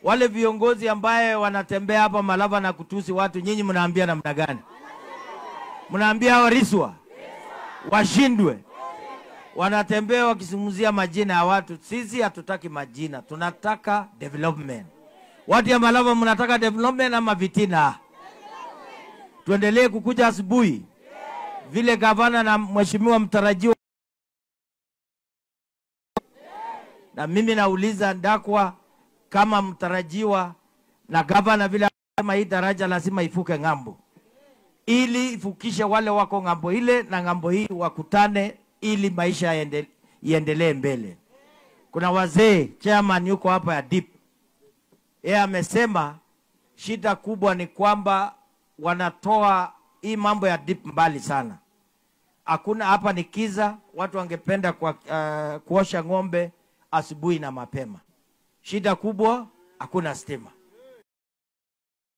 Wale viongozi ambaye wanatembea hapa Malava na kutusi watu, nyinyi mnaambia namna gani? Mnaambia hao Riswa washindwe. Wanatembea wakisumuzia majina ya watu. Sisi hatutaki majina, tunataka development. Watu ya Malava mnataka development ama vitina? Tuendelee kukuja asubuhi vile gavana na mheshimiwa mtarajiwa. Na mimi nauliza Ndakwa kama mtarajiwa na gavana vile kama hii daraja lazima ifuke ngambo, ili ifukishe wale wako ngambo ile na ngambo hii wakutane, ili maisha iendelee mbele. Kuna wazee, chairman yuko hapa ya DIP. Yeye amesema shida kubwa ni kwamba wanatoa hii mambo ya DIP mbali sana. Hakuna hapa ni kiza, watu wangependa kuosha ng'ombe asubuhi na mapema. Shida kubwa hakuna stima.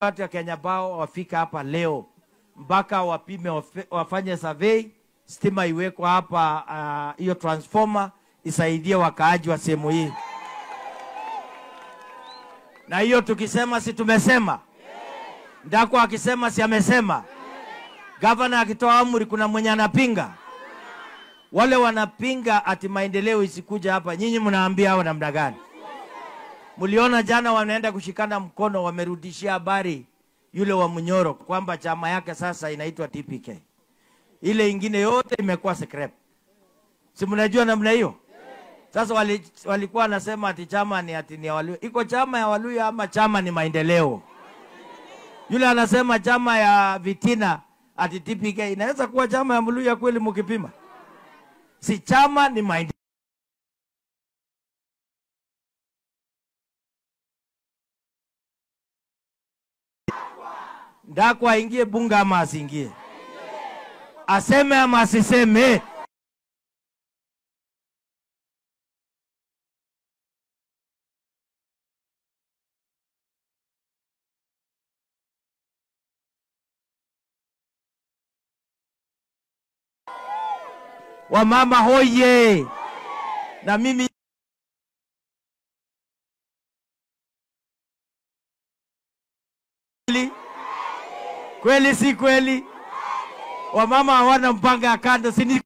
Watu ya Kenya bao wafika hapa leo mpaka wapime, wafanye survey, stima iwekwe hapa, hiyo transformer isaidie wakaaji wa sehemu hii. Na hiyo tukisema si tumesema? Ndakwa akisema si amesema? Governor akitoa amri kuna mwenye anapinga? Wale wanapinga ati maendeleo isikuja hapa, nyinyi mnaambia hao namna gani? Muliona jana wanaenda kushikana mkono, wamerudishia habari yule wa Munyoro kwamba chama yake sasa inaitwa TPK. Ile ingine yote imekuwa scrap. Si mnajua namna hiyo? Sasa walikuwa wanasema ati chama ni ya Waluya. Iko chama ya Waluya ama chama ni maendeleo? Yule anasema chama ya vitina ati TPK. Inaweza kuwa chama ya Mluya kweli mkipima? Si chama ni maendeleo. Ndakwa aingie bunga ama asiingie? Aseme ama asiseme? Wamama hoye! Na mimi kweli si kweli? Wamama hawana mpanga ya kando, sini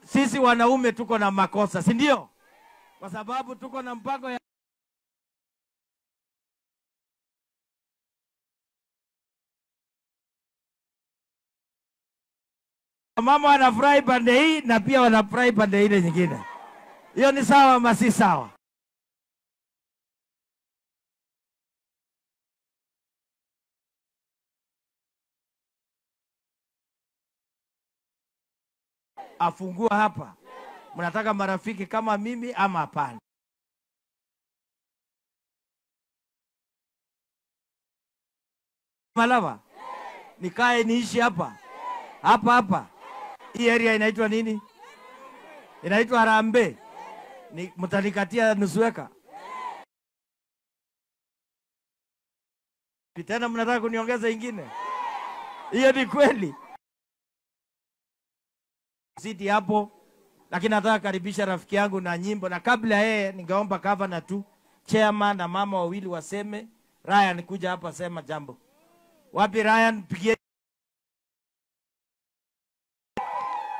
sisi wanaume tuko na makosa, si ndio? Kwa sababu tuko na mpango ya mama wanafurahi pande hii na pia wanafurahi pande ile nyingine. Hiyo ni sawa ama si sawa? Afungua hapa. Mnataka marafiki kama mimi ama hapana? Malava, nikae niishi hapa? Hapa. Hii area inaitwa nini? Inaitwa Harambee. Ni mtanikatia nusu eka? Tena mnataka kuniongeza ingine? Hiyo ni kweli? Siti hapo, lakini nataka karibisha rafiki yangu na nyimbo, na kabla yeye ningeomba governor tu, chairman na mama wawili waseme. Ryan kuja hapa sema jambo. Wapi Ryan? Pigie